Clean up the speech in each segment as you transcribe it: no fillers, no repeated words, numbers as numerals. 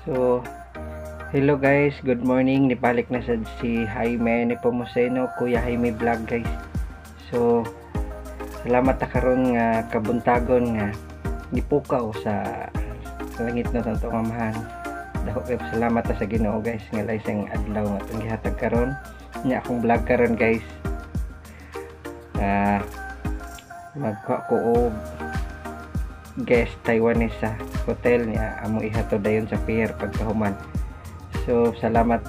So, hello guys, good morning. Nibalik na sad si Jaime ni Pomoseno, Kuya Jaime Vlog guys. So, salamat ta karon nga kabuntagon nga nipukaw sa langit na tanto nga mahan. Dako kay salamat ta sa Ginoo guys nga laysang adlaw nga itong gihatag karon. Nya akong vlog karon guys. Magkuha ko og guest Taiwanese sa hotel niya amo ihatod dayon sa pier pagkahuman. So salamat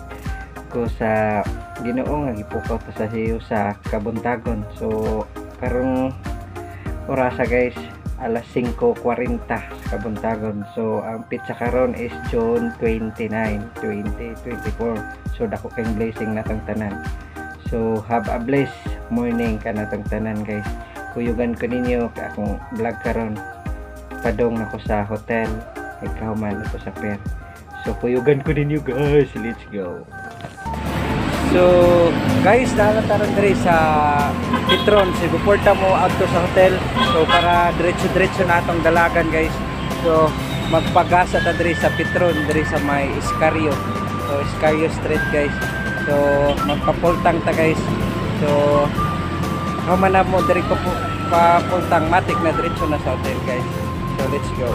ko sa Ginoo nga gipukaw ta sa siyo sa kabuntagon. So karong orasa guys alas 5:40 sa kabuntagon. So ang pizza karon is June 29, 2024. So dako kayong blessing natong tanan. So have a blessed morning ka natong tanan guys. Kuyugan ko ninyo ka akong vlog karon. Padong ako sa hotel, ikahuman ako sa pier. So kuyugan ko ninyo guys, let's go. So guys, nalataran diri sa Petron, si buporta mo adto sa hotel. So para diretso-diretso na atong dalagan guys. So magpagasa ta diri sa Petron, diri sa may Iscario. So Iscario Street guys. So magpapultang ta guys. So human na mo diri ko pa pultang matik na diretso na sa hotel guys. So let's go.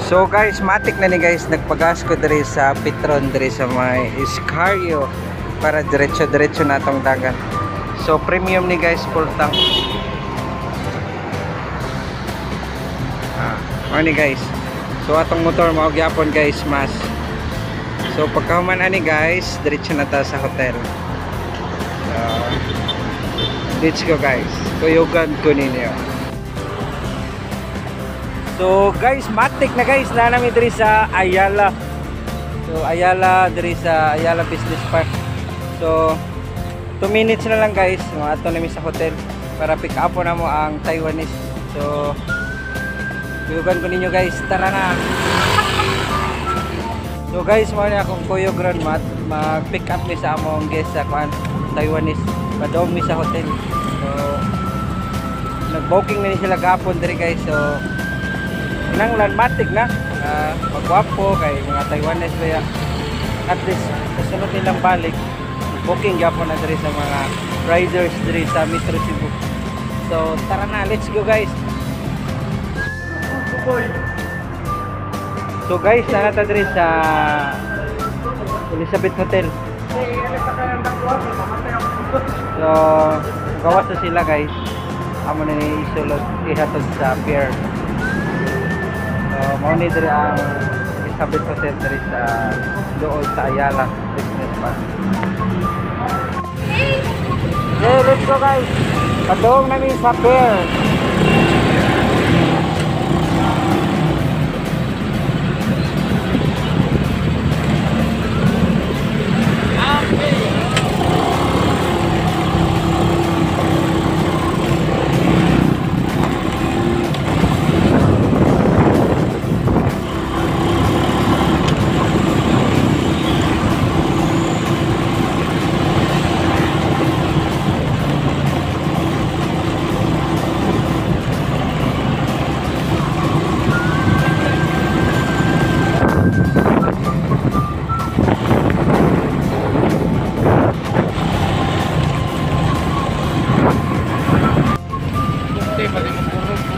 So guys, matik na ni guys, nagpagas ko diri sa Petron, diri sa may Iscario para diretso-diretso na tong dagat. So premium ni guys, full tank. Ni guys. So atong motor mao gyapon guys, mas. So pagkahuman ani guys, diretso na ta sa hotel. Let's go guys. Kuyugan ko ninyo. So guys, matik na guys, na namin diri sa Ayala. So Ayala, diri sa Ayala Business Park. So 2 minutes na lang guys, ato namin sa hotel para pick up na mo ang Taiwanese. So kuyugan ko ninyo guys, tara na. So guys, mao na akong kuyog ron mag-pick up ni sa among guest sa Taiwanese. Padong mi sa hotel. So nag-booking na sila gapon diri guys. So nang landmatic na magwapo kay mga Taiwanese kaya at least sa sunod nilang balik booking gapon na diri sa mga riders diri sa Metro Cebu. So tara na, let's go guys. So guys, nanata diri sa Elizabeth Hotel. So gawas na sila guys, amo na ni isulod ihatod sa pier. So mao ni diri ang Elizabeth Hotel diri sa dool sa Ayala Business Park. Okay, let's go guys. Padong namin sa pier.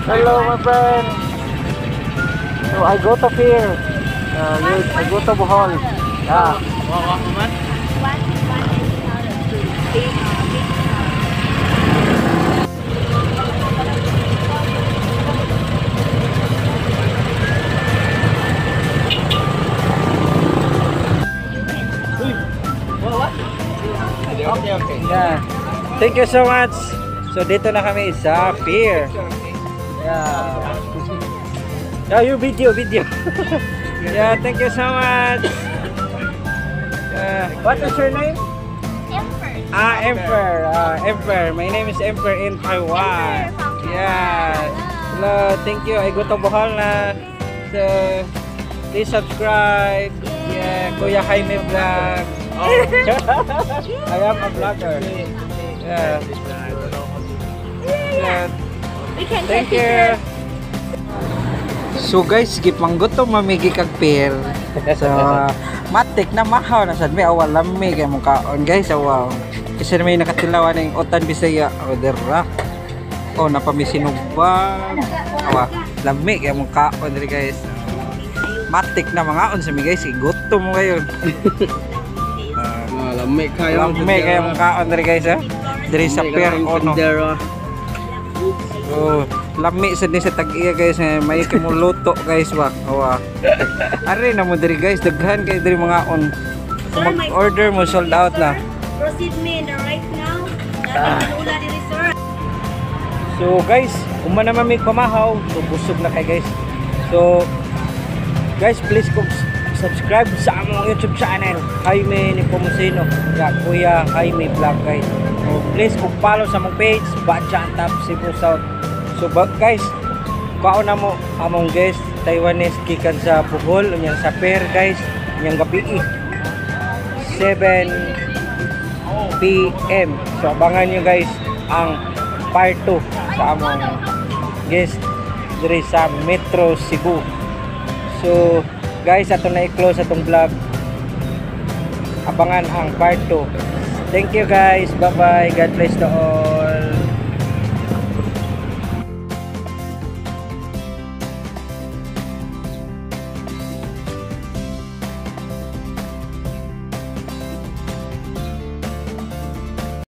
Hello my friend. So I go to pier. I go to Bohol. Yeah. Okay. Yeah. Thank you so much. So dito na kami sa pier. Yeah. Yeah, you video. Yeah, thank you so much. What is your name? Emperor. Emperor. Emperor. My name is Emperor in Taiwan. Yeah. Hello, thank you. I go to Bohol na. So please subscribe. Yeah, Kuya Jaime Vlog. I am a vlogger. Yeah. We can Thank take you. pictures. So guys, gipanggot to mamigi kag pier. So matik na mahaw na sad may awal lami kay mong kaon guys. Wow. Kasi may nakatilawan ng Utan Bisaya o dera. Oh, napamisinog ba? Awa, lami kay mong kaon diri guys. Matik na mga on sa mi guys, igutom mo ngayon. Lami kayo. Lami kay mong kaon diri guys ha. Diri sa pier ono. Oh, lami sad ni sa tag-iya guys, may kimuluto guys wa. Awa. Ari na mo diri guys, daghan kay diri mga on. Kung mag-order mo sold out na. Proceed me right now. Ula diri sir. So guys, kung man naman may pamahaw, so busog na kay guys. So guys, please subscribe sa among YouTube channel, Jaime Nepomuceno. Kuya Jaime Vlog guys. So please follow sa among page, Batchan Top Cebu South. So guys, kaon na mo among guest Taiwanese gikan sa Bohol, unyang sa Pier guys, unyang gabi 7 PM. So abangan nyo guys ang part 2 sa among guest diri sa Metro Cebu. So guys, ato na i-close atong vlog. Abangan ang part 2. Thank you guys. Bye bye. God bless to all.